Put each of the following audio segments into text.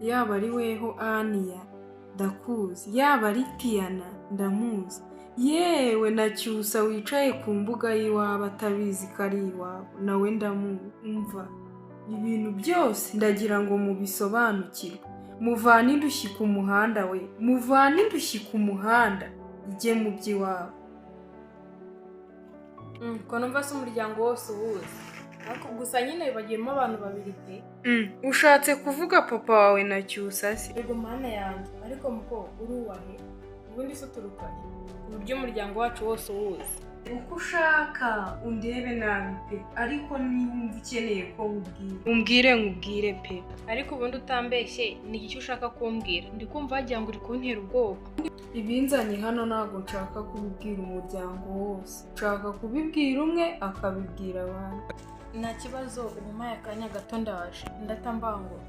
yaba ari weho Aniya ndakuzi, yaba ari Tiana ndamuzi, yewe na Cyusa wicaye ku mbuga y'iwabo atabizi ko ari iwabo nawe ndamumva. Ibintu byose ndagira ngo mubisobanukirwe, muvane indushyi ku muhanda we, muvane indushyi ku muhanda ijye mu by'iwabo. Ko numva se umuryango wose uwuzi, ariko gusa nyine bagiyemo abantu babiri pe. Ushatse kuvuga papa wawe na Cyusa se? Yego mana yanjye, ariko muko uri uwahe? Ubundi se uturukanye ku buryo umuryango wacu wose uwuzi. Uko ushaka undebe nabi pe, ariko niba ukeneye ko nkubwire pe. Ariko ubundi utambeshye ni iki ushaka kumbwira? Ndi kumva wagira ngo uri kuntera ubwoba. Ibinzanye hano ntabwo nshaka kubibwira umuryango wose, nshaka kubibwira umwe akabibwira abandi. Nta kibazo, ubumaye akanya gato ndaje ndatambangura.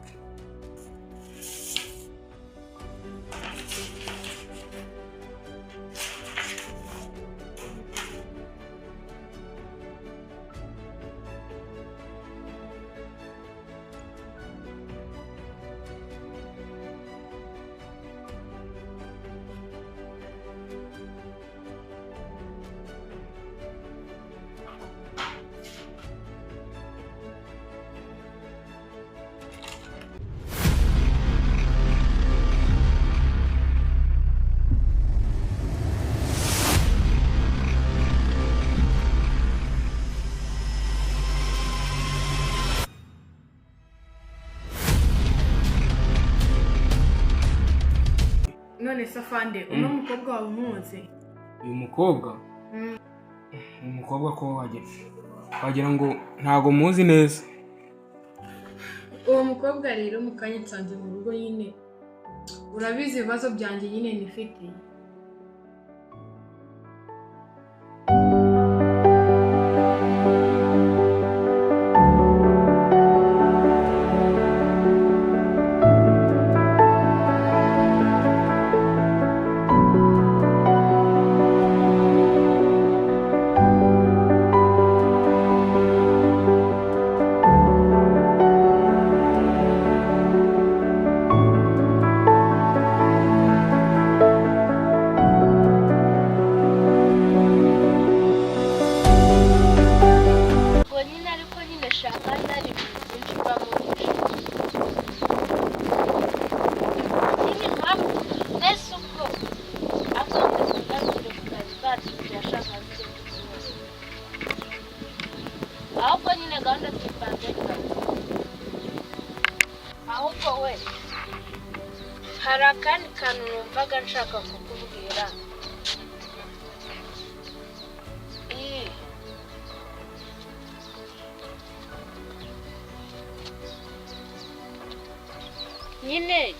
None Safande, uno mukobwa wawe umuzi? Uyu mukobwa? Umukobwa ko wagira ngo ntago muzi neza. Uwo mukobwa rero mukanya nsanze mu rugo nyine. Urabizi ibibazo byanjye nyine nifite. Ahubwo we hari akandi kantu numvaga nshaka kukubwira. Nyine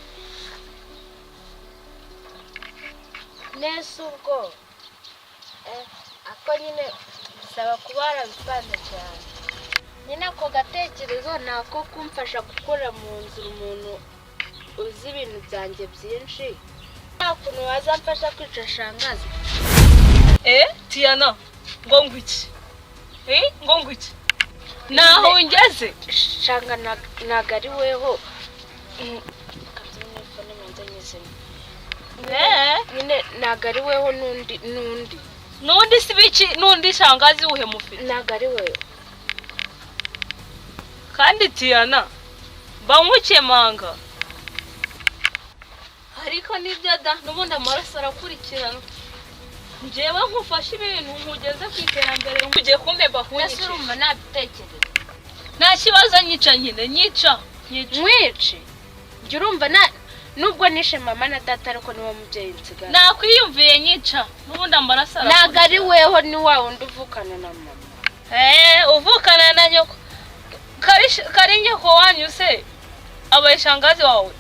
nese ubwo ako nyine bisaba kuba warabipanze cyane. Nyine ako gatekerezo ni ako kumfasha gukora mu nzira umuntu uzi ibintu byanjye byinshi. Nta kuntu wazamfasha kwica shangazi. Tiana, ngo ngwiki? Ngo ngwiki? Naho ngeze? Shanga nagari weho. Nyine nagari weho nundi sibiki nundi shangazi uhe mufite? Nagari weho. Kandi Tiana bamukemanga. Ariko nibyo da nubundi amaraso arakurikirana. Njyewe nkufashe ibintu nkugeze ku iterambere nkugiye kumbe bahunyice. Ese urumva nabitekereza? Nta kibazo nyica nyine nyica. Mwice? Njye urumva nubwo nishe mama na data ariko niwo mubyeyi nsigara. Nakwiyumviye nyica nubundi amaraso arakurikirana. Nagari weho ni wa wundi uvukana na mama. Uvukana na nyoko. Kari nyoko wanyu se abaye shangazi wawe?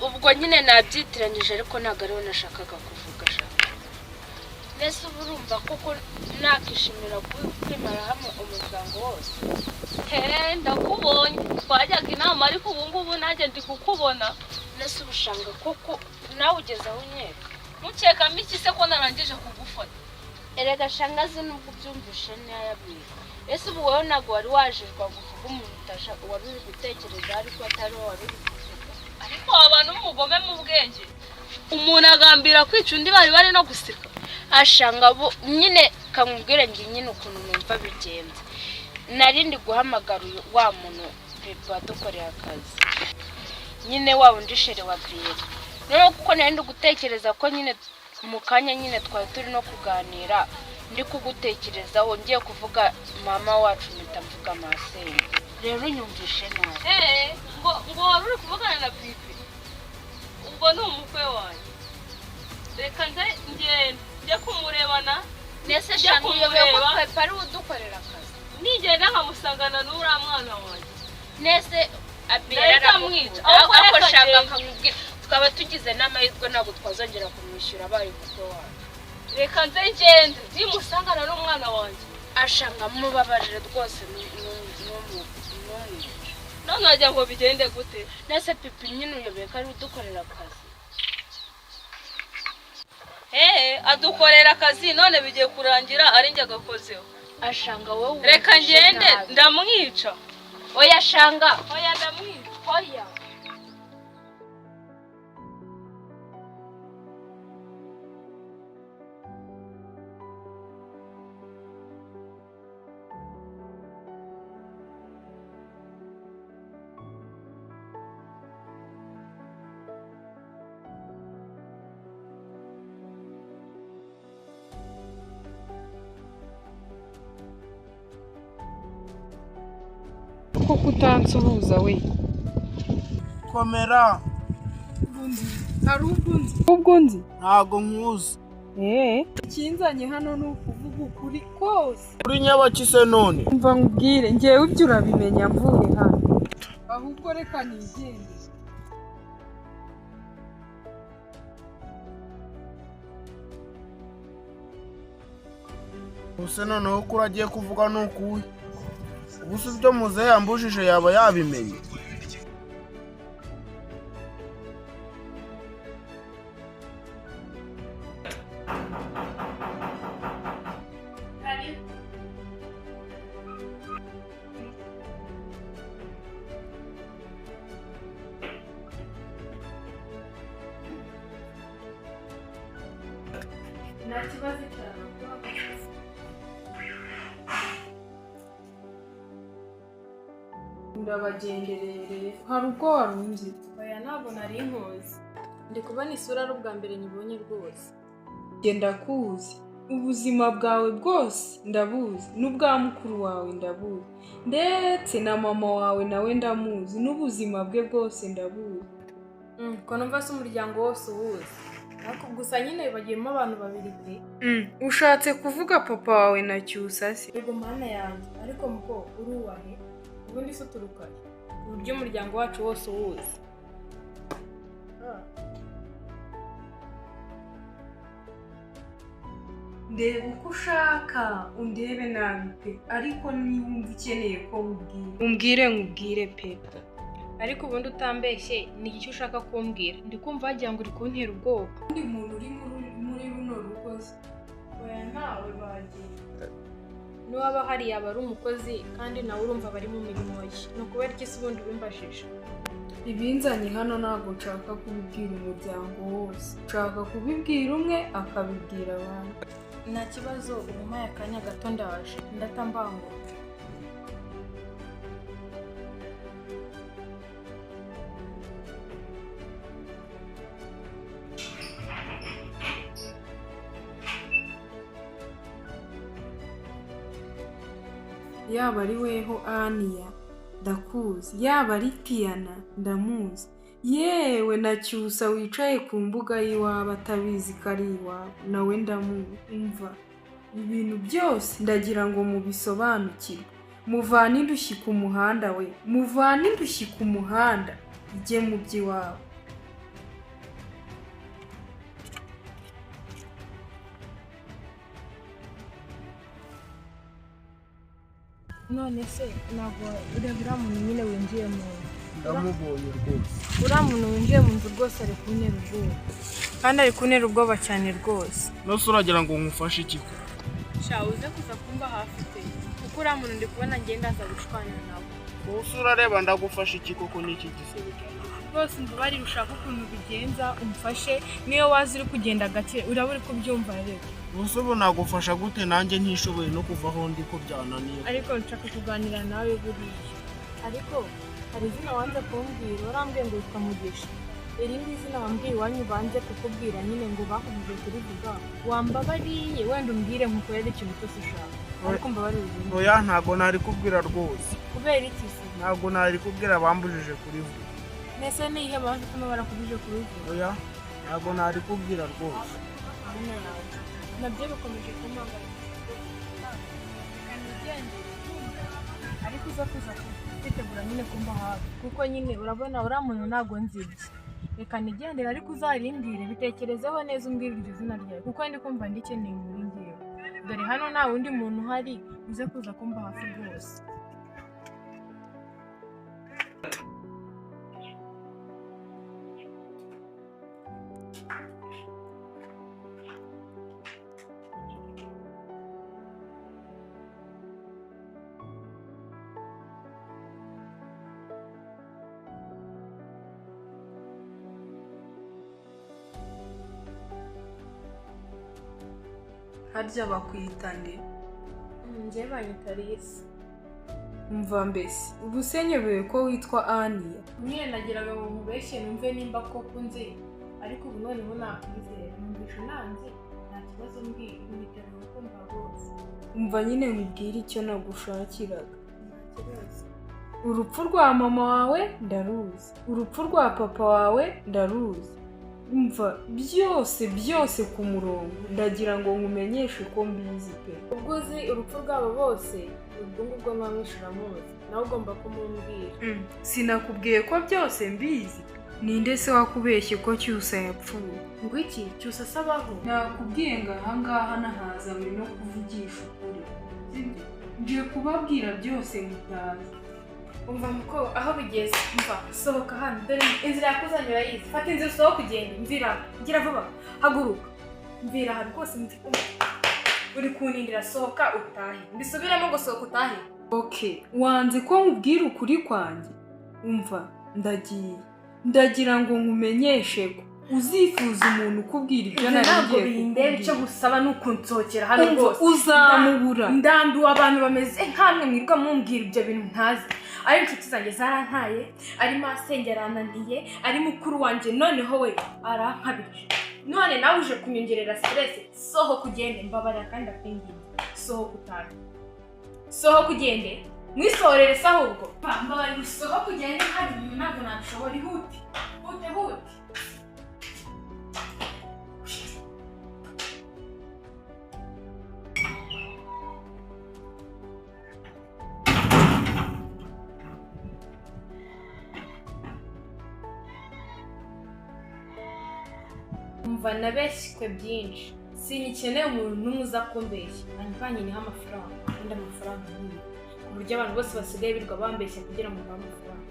Ubwo nyine nabyitiranyije ariko nagari we nashakaga kuvuga shaka. Nese urumva kuko nakishimira kwimara hamwe umuryango wose. Ndakubonye twajyaga inama ariko ubu ngubu nanjye ndi kukubona. Nese ubushanga kuko nawe ugeze aho unyeka. Mukeka miki se ko narangije kugufata? Erega shangazi nubwo byumvishe ntiyabwira. Ese ubu wowe ntabwo wari wajijwa kuvuga umuntu wari uri gutekereza ariko atari wari uri ariko abantu b'umugome mu bwenge umuntu agambira kwica undi bari no guseka ashanga bo nyine kamubwire ngi nyine ukuntu numva bigenze narindi guhamagara wa muntu pepa dukorera akazi nyine wa undi shere wa bire no kuko narindi gutekereza ko nyine mu kanya nyine twari turi no kuganira ndi kugutekerezaho ngiye kuvuga mama wacu mitavuga masenge rero nyumvishe nawe ngo wari uri kuvugana na pipi ubwo ni umukwe wanjye reka njye kumurebana nese shani uyobewe ko pepa ari udukorera akazi nigenda nkamusangana n'uriya mwana wanjye nese abira aramwica ako shaka akamubwira tukaba tugize n'amahirwe ntabwo twazongera kumwishyura abaye umukwe wacu reka ngende nimusangana n'umwana wanjye ashanga mubabarire rwose none wagira ngo bigende gute nese pipi nyine uyobewe ko ari udukorera akazi adukorera akazi none bigiye kurangira ari njye agakozeho ashanga wowe reka ngende ndamwica oya shanga oya ndamwica oya ko kutansuhuza we komera hari ubwo nzi ntago nkuzi ikinzanye hano ni ukuvuga ukuri kose uri nyabakise none mva nkubwire ngewe ibyo urabimenya mvuye hano ahubwo reka nigende ubuse noneho ko uragiye kuvuga ni ukuwe ubuse ibyo muzehe yambujije yaba yabimenye nta kibazo cyane ndabagendereye hari ubwo warunzi oya ntabwo nari nkuzi ndi kubona isura ari ubwa mbere nyibonye rwose genda kuzi ubuzima bwawe bwose ndabuzi n'ubwa mukuru wawe ndabuzi ndetse na mama wawe nawe ndamuzi n'ubuzima bwe bwose ndabuzi ko numva se umuryango wose uwuzi ariko gusa nyine bagiyemo abantu babiri pe ushatse kuvuga papa wawe na Cyusa se yego mana yanjye ariko muko uruwahe ubundi se uturukaye ku buryo umuryango wacu wose uwuzi ndeba uko ushaka undebe nabi pe ariko niba wumva ukeneye ko nkubwire pe ariko ubundi utambeshye ni iki ushaka kumbwira ndi kumva wagira ngo uri kuntera ubwoba undi muntu uri muri runo rugo se oya ntawe bagiye n'uwaba hari yaba ari umukozi kandi nawe urumva bari mu mirimo ye ni ukubera iki se ubundi bimbajije ibinzanye hano ntabwo nshaka kubibwira umuryango wose nshaka kubibwira umwe akabibwira abandi nta kibazo umumaye akanya gato ndaje ndatambanguka yaba ari weho Aniya ndakuzi yaba ari Tiyana ndamuzi yewe na Cyusa wicaye ku mbuga y'iwabo atabizi ko ari iwabo nawe ndamumva ibintu byose ndagira ngo mubisobanukirwe muvane indushyi ku muhanda we muvane indushyi ku muhanda ijye mu by'iwabo none se ntabwo ureba uriya muntu nyine winjiye mu nzu ndamubonye rwose uriya muntu winjiye mu nzu rwose ari kuntera ubwoba kandi ari kuntera ubwoba cyane rwose nose uragira ngo nkufashe iki sha uze kuza kumba hafi pe kuko uriya muntu ndi kubona ngenda aza gushwana nawe Ubuse urareba ndagufasha iki koko n'iki gisebe cyanjye? rwose umbabarire ushaka ukuntu ubigenza umfashe niyo waza uri kugenda gake uraba uri kubyumva rero. Ubuse ubu nagufasha gute nanjye ntishoboye no kuva aho ndi ko byananiye? ariko nshaka kuganira nawe buriya. ariko hari izina wanze kumbwira warambwiye ngo witwa Mugisha. irindi zina wambwiye iwanyu banze kukubwira nyine ngo bakubwiye kurivuga. wambabariye wenda umbwire nkuko yari ikintu cyose ushaka. ariko mbabarire uzumve. Oya ntago nari kubwira rwose. kubera iki se? Ntago nari kubwira bambujije kurivuga. nese niyihe mpamvu ituma barakubujije kurivuga? Oya ntago nari kubwira rwose. Amina yawe nabyo bikomeje kumpangayikisha. ariko uza kuza kwitegura nyine kumba hafi kuko nyine urabona uriya muntu ntabwo nzibye. reka nigendere ariko uzarimbwire bitekerezeho neza umbwire iryo zina ryawe kuko ndi kumva ndikeneye muri ngewe. dore hano nta wundi muntu uhari uze kuza kumba hafi rwose. harya bakwita nde? njye banyita Lisa. umva mbese ubu se nyobewe ko witwa Aniya? nyine nagiraga ngo nkubeshye numve nimba koko nzi ariko ubu noneho nakwizera numvisha nanze nta kibazo mbwira niteguye kumva rwose. umva nyine nkubwire icyo nagushakiraga. nta kibazo. urupfu rwa mama wawe ndaruzi, urupfu rwa papa wawe ndaruzi, umva byose ku murongo. ndagira ngo nkumenyeshe ko mbizi pe. ubwo uzi urupfu rwabo bose ubwo ngubwo mwamwishe uramuzi nawe ugomba kumumbwira. sinakubwiye ko byose mbizi? ninde se wakubeshye ko Cyusa yapfuye? ngo iki? Cyusa asabaho? nakubwiye ngo ahangaha nahazanywe no kuvugisha ukuri, sibyo? ngiye kubabwira byose mutazi. umva muko aho bigeze umva sohoka hano dore inzira yakuzanye urayizi. fata inzira usohoke ugende. mvira gira vuba haguruka. mvira aha rwose uri kunindira. sohoka utahe. mbisubiramo ngo sohoka utahe. Okay, wanze ko nkubwira ukuri kwanjye? umva ndagiye. ndagira ngo nkumenyeshe ko uzifuza umuntu ukubwira ibyo narigiye kukubwira. icyo gusaba ni ukunsohokera hano rwose. uzamubura. ndambiwe abantu bameze nkamwe mwirwa mumbwira ibyo bintu ntazi. ari inshuti zanjye zarantaye, ari masenge arananiye, ari mukuru wanjye noneho we arankabirije. none nawe uje kunyongerera stress. sohoka ugende. mbabarira kandi akwinginze. sohoka utahe. sohoka ugende. mwisohorere se ahubwo. mbabarira sohoka ugende kandi ibintu ntabwo nabishobora. ihute hute. umva nabeshywe byinshi. sinyikeneye umuntu n'umwe uza kumbeshya. nanjye niho amafaranga kandi amafaranga nyine ku buryo abantu bose basigaye birirwa bambeshya kugira ngo mbahe amafaranga.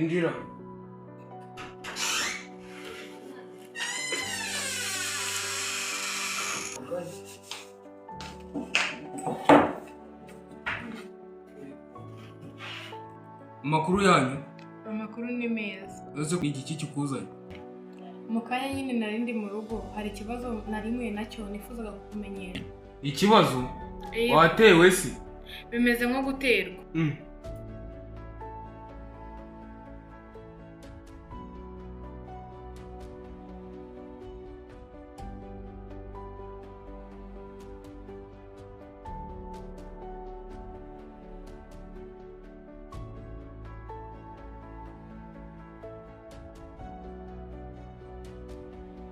injira. amakuru yanyu? amakuru ni meza. uzi ko iki kikuzanye? mu kanya nyine nari ndi mu rugo hari ikibazo nari mpuye nacyo nifuzaga kukumenyera. ikibazo? watewe se? bimeze nko guterwa.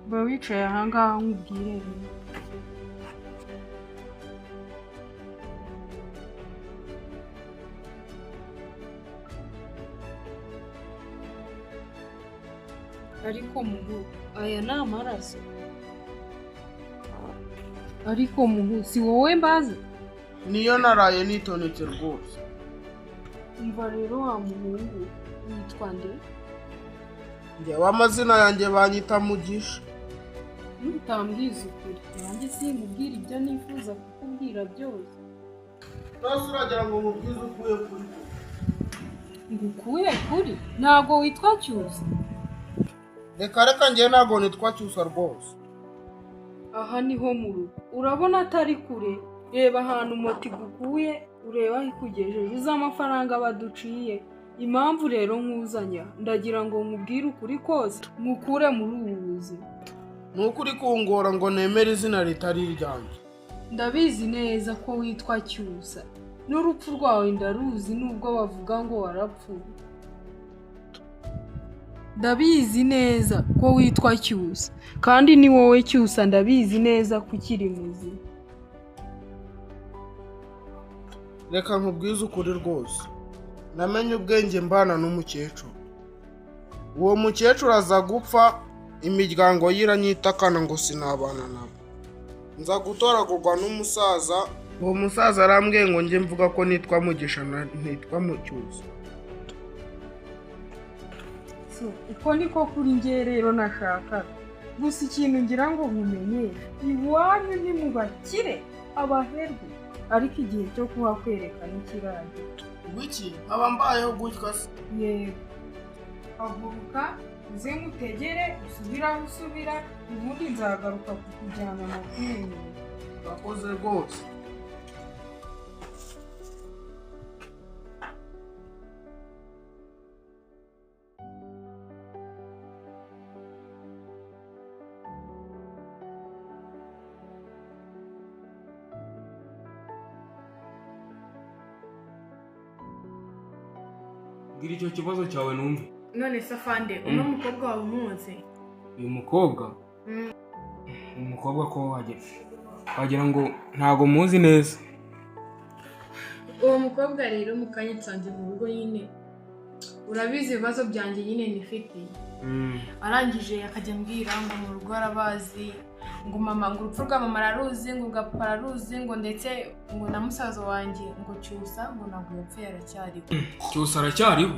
ba wicaye ahangaha nkubwire rero. Ariko muhu, aya ni amaraso. Ariko muhu, si wowe mbaza? niyo naraye nitonetse rwose. Umva rero wa muhungu, witwa nde? Njyewe amazina yanjye banyita Mugisha. Ntutambwiza ukuri, nanjye sinkubwira ibyo nifuza kukubwira byose. Nose uragira ngo mubwize ukuye kuri ko? Ngukuye kuri? Ntago witwa Cyusa? Reka njyewe ntabwo nitwa Cyusa rwose. Aha niho mu rugo. Urabona atari kure? Reba ahantu moto igukuye, ureba aho ikugejeje, uzi amafaranga baduciye. Impamvu rero nkuzanya, ndagira ngo nkubwire ukuri kose, nkukure muri ubu buzima. Nuko uri kungora ngo nemere izina ritari iryanjye. Ndabizi neza ko witwa Cyusa. N'urupfu rwawe ndaruzi nubwo bavuga ngo warapfuye. Ndabizi neza ko witwa Cyusa. Kandi ni wowe Cyusa, ndabizi neza ko ukiri muzima. Reka nkubwize ukuri rwose. Namenye ubwenge mbana n'umukecuru. Uwo mukecuru aza gupfa, imiryango yiranyitakana ngo sinabana nabo. Nza gutoragurwa n'umusaza. Uwo musaza arambwiye ngo njye mvuga ko nitwa Mugisha ntitwa Cyusa. Uko niko kuri njye rero nashaka. Gusa ikintu ngira ngo mumenyeshe, iwanyu ni mu bakire, abaherwe. Ariko igihe cyo kuhakwereka n'ikiragira. Wiki nkaba mbayeho gutya se? Yego. Haguruka uze ngutegere, usubire aho usubira, ubundi nzagaruka kukujyana mu kwimenyera. Urakoze rwose. Gira icyo kibazo cyawe numve. None se afande, uno mukobwa wawe umuzi? Uyu mukobwa? Umukobwa ko wagira ngo ntago muzi neza. Uwo mukobwa rero mu kanya nsanze mu rugo nyine. Urabizi ibibazo byanjye nyine nifitiye. Arangije akajya mbwira ngo mu rugo arabazi, ngo mama, ngo urupfu rwa mama araruzi, ngo gapapa araruzi, ngo ndetse ngo na musaza wanjye ngo Cyusa ngo ntabwo yapfuye aracyariho. Cyusa aracyariho?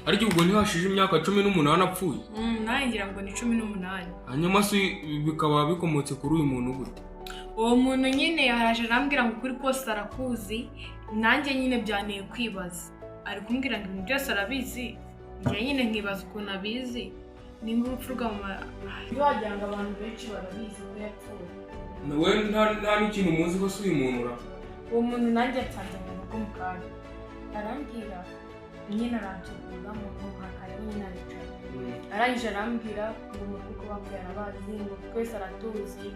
Ariko ubwo ntihashije imyaka 18 apfuye? Nawe ngira ngo ni 18. Hanyuma se bikaba bikomotse kuri uyu muntu gute? Uwo muntu nyine yaraje arambwira ngo kuri kose arakuzi, nanjye nyine byanteye kwibaza. Ari kumbwira ngo ibintu byose arabizi, njye nyine nkibaza ukuntu abizi. Nimba urupfu rwa mama wagira ngo abantu benshi barabizi ko yapfuye. Nawe nta n'ikintu muzi ko si uyu muntu ura? Uwo muntu nanjye atanze mu rugo mu kanya. Arambwira nyine aransukura mu ruhakara nyine aricara. Arangije arambwira ngo mu rugo bapfuye arabazi, ngo twese aratuzi.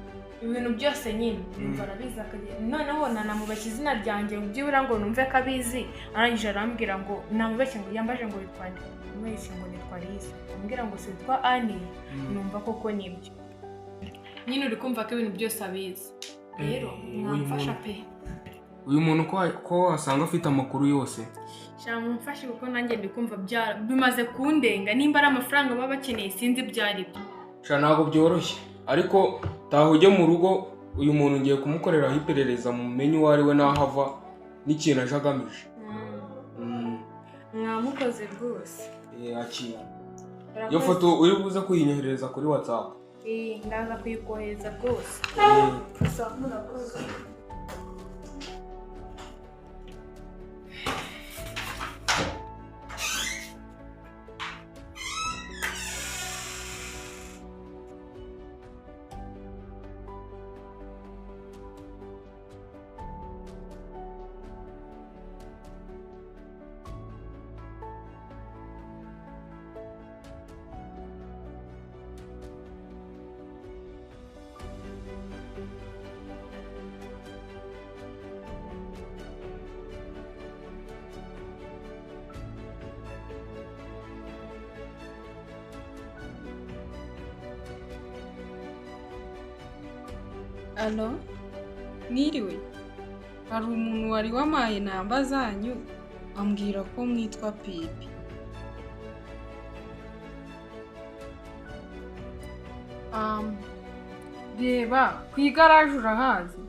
Ibintu byose nyine numva arabizi akagenda. Noneho nanamubeshya izina ryanjye byibura ngo numve ko abizi. Arangije arambwira ngo namubeshye ngo yambaje ngo witwa nde? Mwese ngo nitwa Lisa. Ambwira ngo si witwa Ani. Numva koko nibyo. Nyine uri kumva ko ibintu byose abizi. Rero mwamfasha pe. Uyu muntu ko asanga afite amakuru yose. Shama mfashe kuko nanjye ndi kumva bimaze kundenga, nimba ari amafaranga baba bakeneye sinzi byari byo. Ntabwo byoroshye, ariko taha ujye mu rugo, uyu muntu ngiye kumukorera iperereza mumenye uwo ari we n'aho ava n'ikintu aje agamije. Mwamukoze rwose. Akira. Iyo foto uri buze kuyinyohereza kuri WhatsApp. Ndaza kuyikohereza rwose. Gusa murakoze. alo mwiriwe, hari umuntu wari wamaye namba zanyu ambwira ko mwitwa Pipi. Reba ku igaraje urahazi?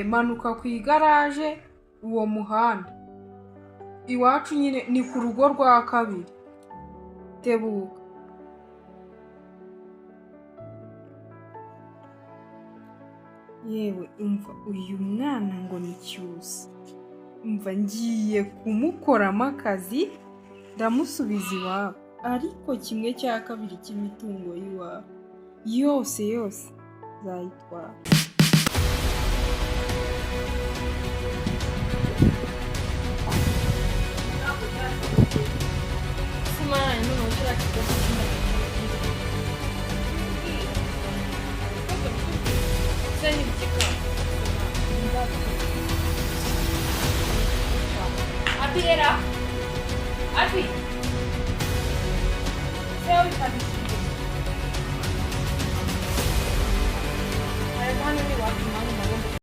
Manuka ku igaraje uwo muhanda iwacu nyine ni ku rugo rwa kabiri, tebuka. Yewe umva uyu mwana ngo ni Cyusa, umva ngiye kumukoramo akazi ndamusubiza iwabo, ariko 1/2 cy'imitungo y'iwabo yose zayitwara. Abi era. Abi. Seu